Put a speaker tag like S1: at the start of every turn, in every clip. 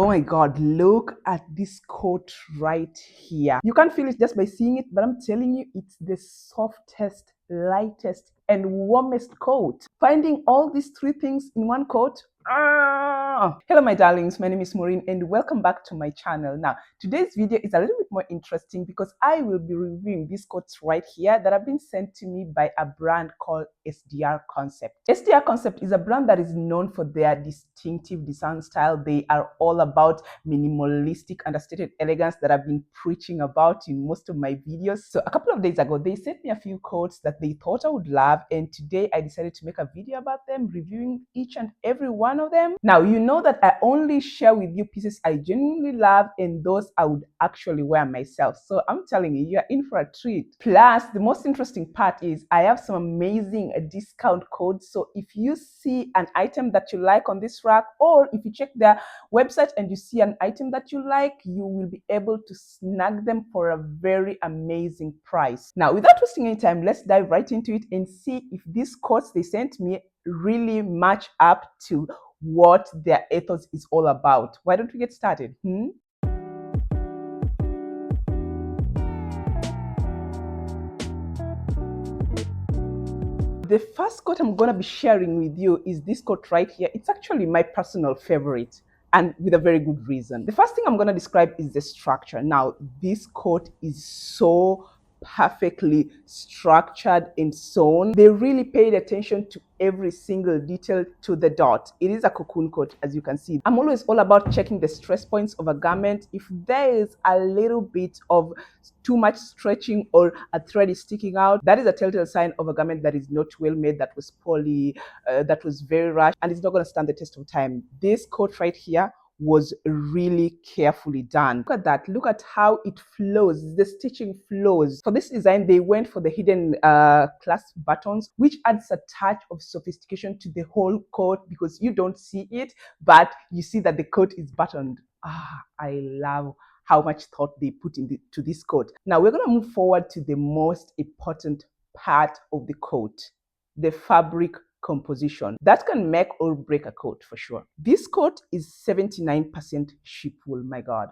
S1: Oh my God, look at this coat right here. You can't feel it just by seeing it, but I'm telling you, it's the softest, lightest, and warmest coat. Finding all these three things in one coat. Hello my darlings, my name is Maureen and welcome back to my channel. Now today's video is a little bit more interesting because I will be reviewing these coats right here that have been sent to me by a brand called SDEER Concept. SDEER Concept is a brand that is known for their distinctive design style. They are all about minimalistic understated elegance that I've been preaching about in most of my videos. So a couple of days ago they sent me a few coats that they thought I would love, and today I decided to make a video about them, reviewing each and every one of them. Now you know that I only share with you pieces I genuinely love and those I would actually wear myself. So I'm telling you, you're in for a treat. Plus, the most interesting part is I have some amazing discount codes. So if you see an item that you like on this rack, or if you check their website and you see an item that you like, you will be able to snag them for a very amazing price. Now, without wasting any time, let's dive right into it and see if these codes they sent me really match up to what their ethos is all about. Why don't we get started? The first coat I'm going to be sharing with you is this coat right here. It's actually my personal favorite, and with a very good reason. The first thing I'm going to describe is the structure. Now, this coat is so perfectly structured and sewn. They really paid attention to every single detail to the dot. It is a cocoon coat, as you can see. I'm always all about checking the stress points of a garment. If there is a little bit of too much stretching or a thread is sticking out, that is a telltale sign of a garment that is not well made, that was poorly, that was very rushed, and it's not going to stand the test of time. This coat right here was really carefully done. Look at that. Look at how it flows. The stitching flows. For this design, they went for the hidden clasp buttons, which adds a touch of sophistication to the whole coat because you don't see it, but you see that the coat is buttoned. I love how much thought they put into this coat. Now we're going to move forward to the most important part of the coat, the fabric composition. That can make or break a coat for sure. This coat is 79% sheep wool. My God.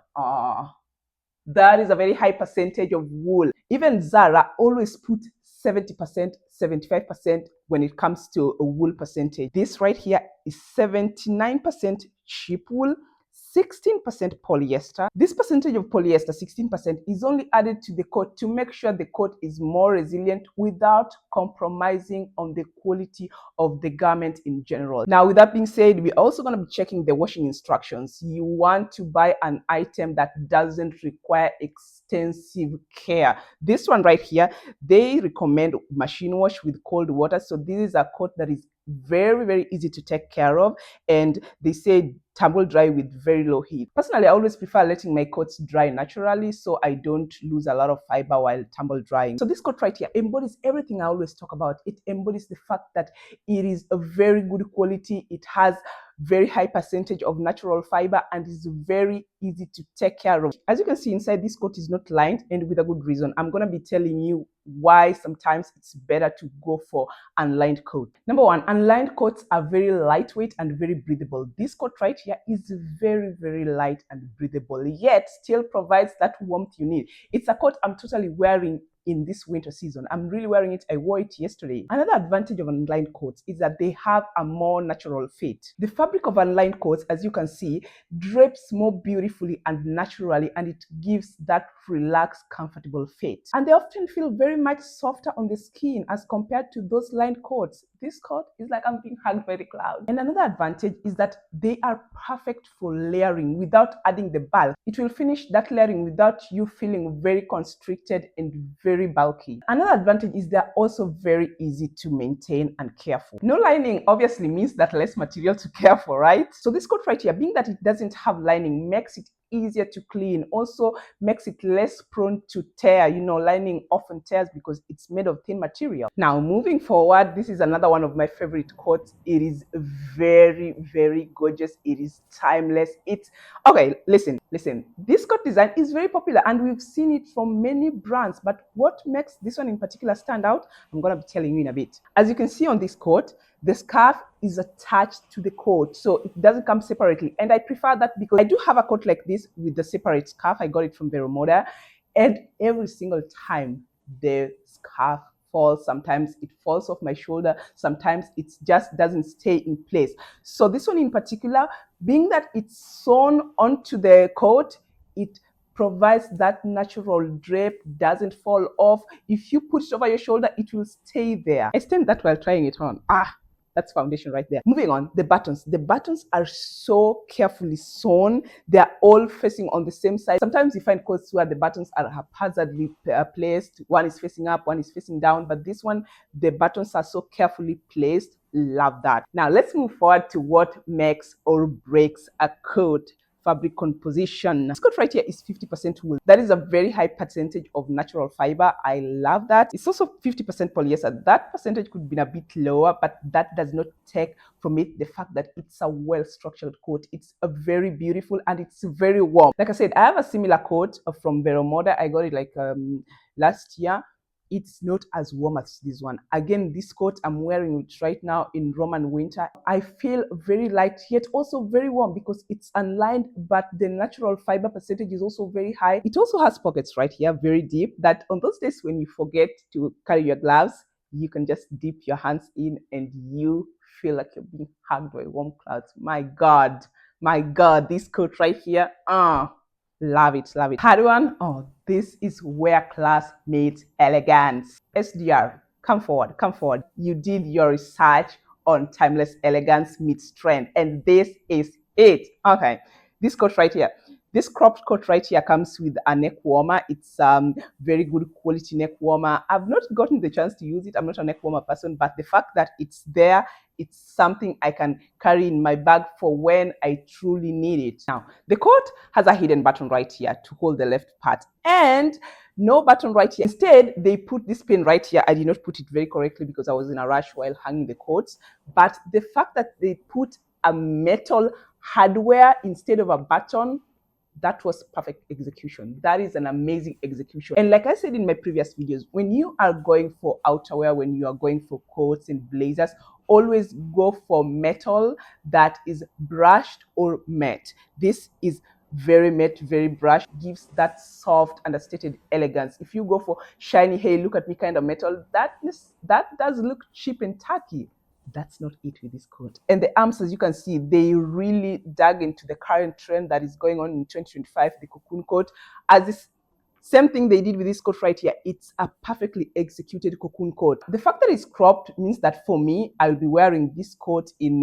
S1: That is a very high percentage of wool. Even Zara always put 70%, 75% when it comes to a wool percentage. This right here is 79% sheep wool, 16% polyester. This percentage of polyester, 16%, is only added to the coat to make sure the coat is more resilient without compromising on the quality of the garment in general. Now, with that being said, we're also going to be checking the washing instructions. You want to buy an item that doesn't require extensive care. This one right here, they recommend machine wash with cold water. So this is a coat that is very easy to take care of, and they say tumble dry with very low heat. Personally, I always prefer letting my coats dry naturally so I don't lose a lot of fiber while tumble drying. So this coat right here embodies everything I always talk about. It embodies the fact that it is a very good quality. It has very high percentage of natural fiber and is very easy to take care of. As you can see inside, this coat is not lined, and with a good reason. I'm going to be telling you why sometimes it's better to go for unlined coat. Number one, unlined coats are very lightweight and very breathable. This coat right here is very light and breathable, yet still provides that warmth you need. It's a coat I'm totally wearing in this winter season. I'm really wearing it. I wore it yesterday. Another advantage of unlined coats is that they have a more natural fit. The fabric of unlined coats, as you can see, drapes more beautifully and naturally, and it gives that relaxed, comfortable fit. And they often feel very much softer on the skin as compared to those lined coats. This coat is like I'm being hugged by the clouds. And another advantage is that they are perfect for layering without adding the bulk. It will finish that layering without you feeling very constricted and very bulky. Another advantage is they're also very easy to maintain and care for. No lining obviously means that less material to care for, right? So this coat right here, being that it doesn't have lining, makes it easier to clean, also makes it less prone to tear. You know, lining often tears because it's made of thin material. Now moving forward, this is another one of my favorite coats. It is very gorgeous. It is timeless. It's okay. Listen, this coat design is very popular and we've seen it from many brands, but what makes this one in particular stand out, I'm going to be telling you in a bit. As you can see on this coat, the scarf is attached to the coat, so it doesn't come separately. And I prefer that because I do have a coat like this with the separate scarf. I got it from Vero Moda, and every single time the scarf falls. Sometimes it falls off my shoulder, sometimes it just doesn't stay in place. So this one in particular, being that it's sewn onto the coat, it provides that natural drape, doesn't fall off. If you put it over your shoulder, it will stay there. I stand that while trying it on. That's foundation right there. Moving on, the buttons. The buttons are so carefully sewn. They're all facing on the same side. Sometimes you find coats where the buttons are haphazardly placed. One is facing up, one is facing down. But this one, the buttons are so carefully placed. Love that. Now let's move forward to what makes or breaks a coat. Fabric composition. This coat right here is 50% wool. That is a very high percentage of natural fiber. I love that. It's also 50% polyester. That percentage could be a bit lower, but that does not take from it the fact that it's a well-structured coat. It's a very beautiful and it's very warm. Like I said, I have a similar coat from Vero Moda. I got it like last year. It's not as warm as this one. Again, this coat I'm wearing it right now in Roman winter. I feel very light yet also very warm because it's unlined, but the natural fiber percentage is also very high. It also has pockets right here, very deep, that on those days when you forget to carry your gloves, you can just dip your hands in and you feel like you're being hugged by warm clouds. My God, this coat right here, love it, love it. Third one, this is where class meets elegance. SDEER, come forward, come forward. You did your research on timeless elegance meets trend, and this is it. Okay, this coat right here. This cropped coat right here comes with a neck warmer. It's very good quality neck warmer. I've not gotten the chance to use it. I'm not a neck warmer person, but the fact that it's there, it's something I can carry in my bag for when I truly need it. Now, the coat has a hidden button right here to hold the left part and no button right here. Instead, they put this pin right here. I did not put it very correctly because I was in a rush while hanging the coats. But the fact that they put a metal hardware instead of a button, that was perfect execution. That is an amazing execution. And like I said in my previous videos, when you are going for outerwear, when you are going for coats and blazers, always go for metal that is brushed or matte. This is very matte, very brushed, gives that soft, understated elegance. If you go for shiny, hey, look at me kind of metal, that does look cheap and tacky. That's not it with this coat. And the arms, as you can see, they really dug into the current trend that is going on in 2025, the cocoon coat. As this same thing they did with this coat right here. It's a perfectly executed cocoon coat. The fact that it's cropped means that for me, I'll be wearing this coat in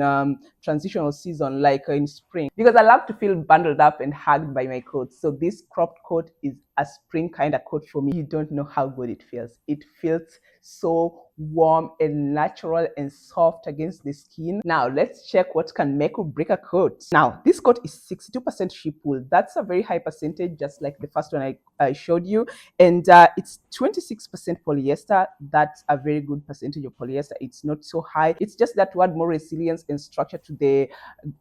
S1: transitional season, like in spring, because I love to feel bundled up and hugged by my coats. So this cropped coat is a spring kind of coat for me. You don't know how good it feels. It feels so warm and natural and soft against the skin. Now let's check what can make or break a coat. Now this coat is 62% sheep wool. That's a very high percentage, just like the first one I showed you. And it's 26% polyester. That's a very good percentage of polyester. It's not so high. It's just that to add more resilience and structure to the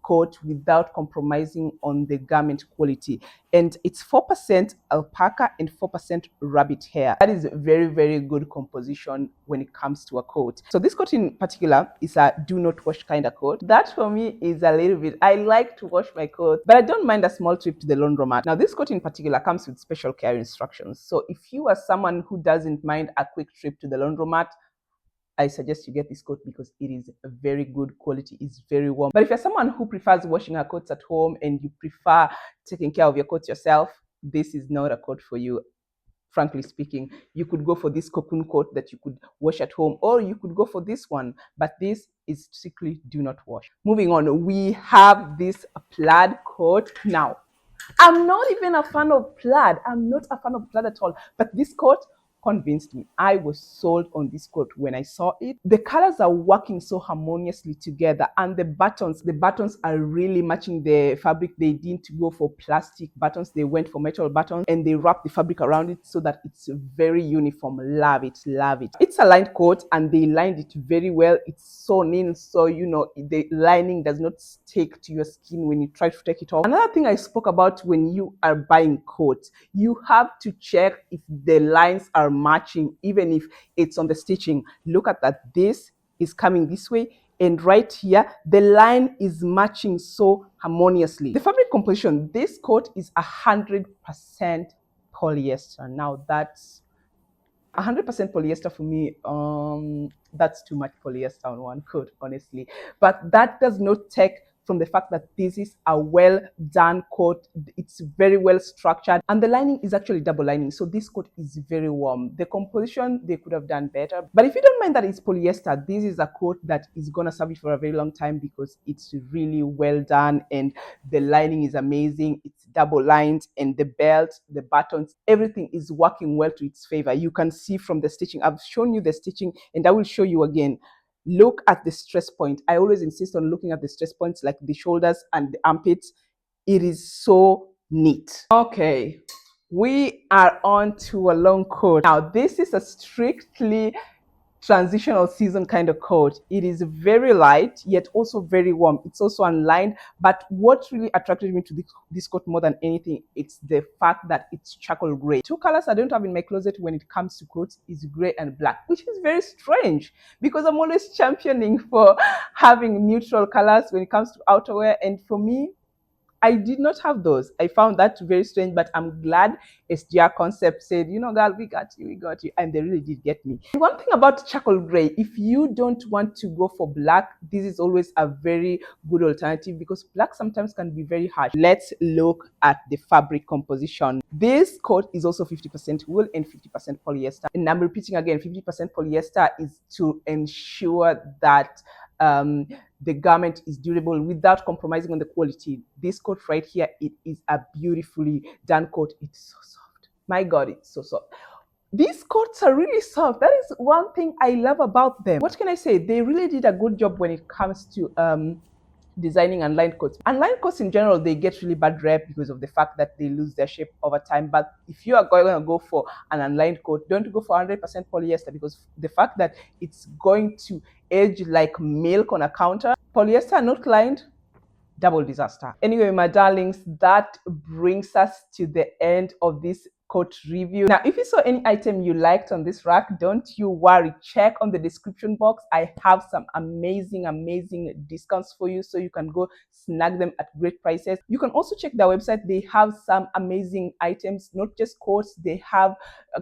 S1: coat without compromising on the garment quality. And it's 4% alpaca and 4% rabbit hair. That is very, very good composition when it comes to a coat. So this coat in particular is a do not wash kind of coat. That for me is a little bit, I like to wash my coat, but I don't mind a small trip to the laundromat. Now this coat in particular comes with special care instructions. So if you are someone who doesn't mind a quick trip to the laundromat, I suggest you get this coat because it is a very good quality. It's very warm. But if you're someone who prefers washing her coats at home and you prefer taking care of your coats yourself, this is not a coat for you. Frankly speaking, you could go for this cocoon coat that you could wash at home, or you could go for this one, but this is strictly do not wash. Moving on, we have this plaid coat. Now, I'm not even a fan of plaid. I'm not a fan of plaid at all, but this coat convinced me. I was sold on this coat when I saw it. The colors are working so harmoniously together, and the buttons are really matching the fabric. They didn't go for plastic buttons, they went for metal buttons, and they wrapped the fabric around it so that it's very uniform. Love it, love it. It's a lined coat and they lined it very well. It's sewn in, so you know the lining does not stick to your skin when you try to take it off. Another thing I spoke about when you are buying coats, you have to check if the lines are matching, even if it's on the stitching. Look at that. This is coming this way and right here, the line is matching so harmoniously. The fabric composition, this coat is 100% polyester. Now that's 100% polyester for me. That's too much polyester on one coat, honestly. But that does not take from the fact that this is a well done coat. It's very well structured, and the lining is actually double lining, so this coat is very warm. The composition they could have done better, but if you don't mind that it's polyester, this is a coat that is gonna serve you for a very long time because it's really well done and the lining is amazing. It's double lined, and the belt, the buttons, everything is working well to its favor. You can see from the stitching. I've shown you the stitching and I will show you again. Look at the stress point. I always insist on looking at the stress points, like the shoulders and the armpits. It is so neat. Okay, we are on to a long coat. Now, this is a strictly transitional season kind of coat. It is very light yet also very warm. It's also unlined, but what really attracted me to this coat more than anything, it's the fact that it's charcoal gray. Two colors I don't have in my closet when it comes to coats is gray and black, which is very strange because I'm always championing for having neutral colors when it comes to outerwear, and for me, I did not have those. I found that very strange, but I'm glad SDEER Concept said, you know, girl, we got you, we got you. And they really did get me. And one thing about charcoal gray, if you don't want to go for black, this is always a very good alternative because black sometimes can be very harsh. Let's look at the fabric composition. This coat is also 50% wool and 50% polyester. And I'm repeating again, 50% polyester is to ensure that the garment is durable without compromising on the quality. This coat right here, it is a beautifully done coat. It's so soft. My God, it's so soft. These coats are really soft. That is one thing I love about them. What can I say? They really did a good job when it comes to designing unlined coats. Unlined coats in general, they get really bad rep because of the fact that they lose their shape over time. But if you are going to go for an unlined coat, don't go for 100% polyester because the fact that it's going to age like milk on a counter. Polyester not lined, double disaster. Anyway, my darlings, that brings us to the end of this coat review. Now, if you saw any item you liked on this rack, don't you worry, check on the description box. I have some amazing discounts for you, so you can go snag them at great prices. You can also check their website. They have some amazing items, not just coats. They have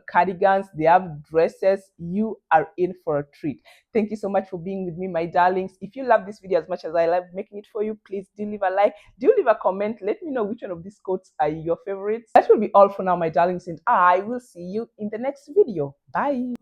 S1: cardigans, they have dresses. You are in for a treat. Thank you so much for being with me, my darlings. If you love this video as much as I love making it for you, please do leave a like, do leave a comment. Let me know which one of these coats are your favorites. That will be all for now, my darlings, and I will see you in the next video. Bye.